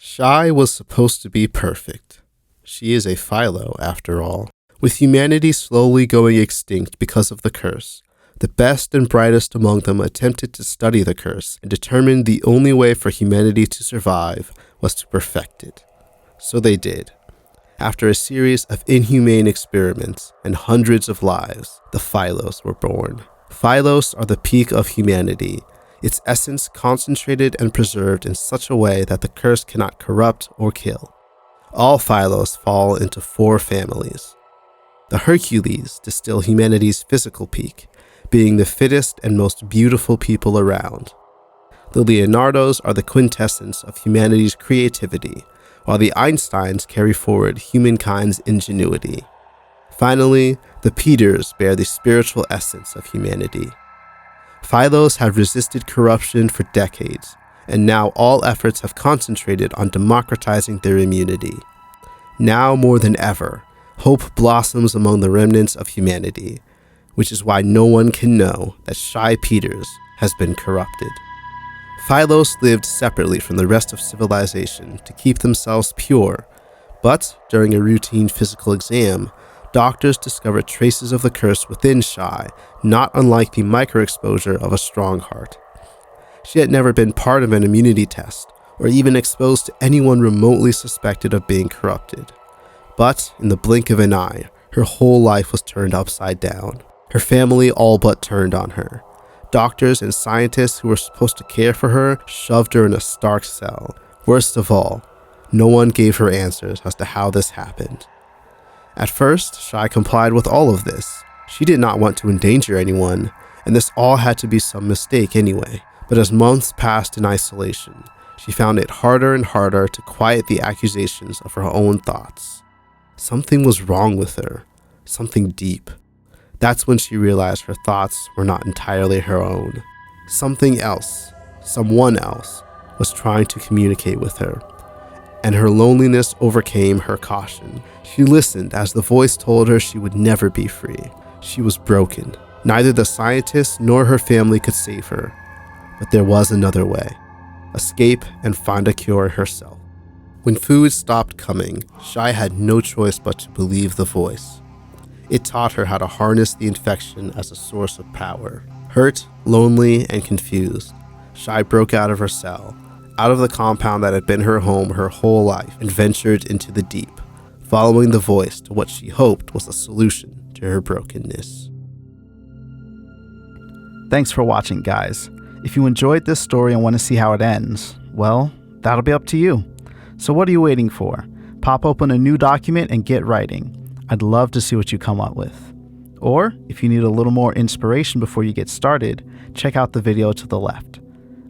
Shy was supposed to be perfect. She is a Philo, after all. With humanity slowly going extinct because of the curse, the best and brightest among them attempted to study the curse and determined the only way for humanity to survive was to perfect it. So they did. After a series of inhumane experiments and hundreds of lives, the Philos were born. Philos are the peak of humanity, its essence concentrated and preserved in such a way that the curse cannot corrupt or kill. All Philos fall into 4 families. The Hercules distill humanity's physical peak, being the fittest and most beautiful people around. The Leonardos are the quintessence of humanity's creativity, while the Einsteins carry forward humankind's ingenuity. Finally, the Peters bear the spiritual essence of humanity. Philos have resisted corruption for decades, and now all efforts have concentrated on democratizing their immunity. Now more than ever, hope blossoms among the remnants of humanity, which is why no one can know that Shy Peters has been corrupted. Philos lived separately from the rest of civilization to keep themselves pure, but during a routine physical exam, doctors discovered traces of the curse within Shy, not unlike the microexposure of a strong heart. She had never been part of an immunity test, or even exposed to anyone remotely suspected of being corrupted. But in the blink of an eye, her whole life was turned upside down. Her family all but turned on her. Doctors and scientists who were supposed to care for her shoved her in a stark cell. Worst of all, no one gave her answers as to how this happened. At first, Shy complied with all of this. She did not want to endanger anyone, and this all had to be some mistake anyway. But as months passed in isolation, she found it harder and harder to quiet the accusations of her own thoughts. Something was wrong with her, something deep. That's when she realized her thoughts were not entirely her own. Something else, someone else, was trying to communicate with her, and her loneliness overcame her caution. She listened as the voice told her she would never be free. She was broken. Neither the scientists nor her family could save her. But there was another way. Escape and find a cure herself. When food stopped coming, Shy had no choice but to believe the voice. It taught her how to harness the infection as a source of power. Hurt, lonely, and confused, Shy broke out of her cell, out of the compound that had been her home her whole life, and ventured into the deep, following the voice to what she hoped was a solution to her brokenness. Thanks for watching, guys. If you enjoyed this story and want to see how it ends, well, that'll be up to you. So what are you waiting for? Pop open a new document and get writing. I'd love to see what you come up with. Or, if you need a little more inspiration before you get started, check out the video to the left.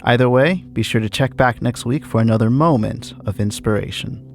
Either way, be sure to check back next week for another moment of inspiration.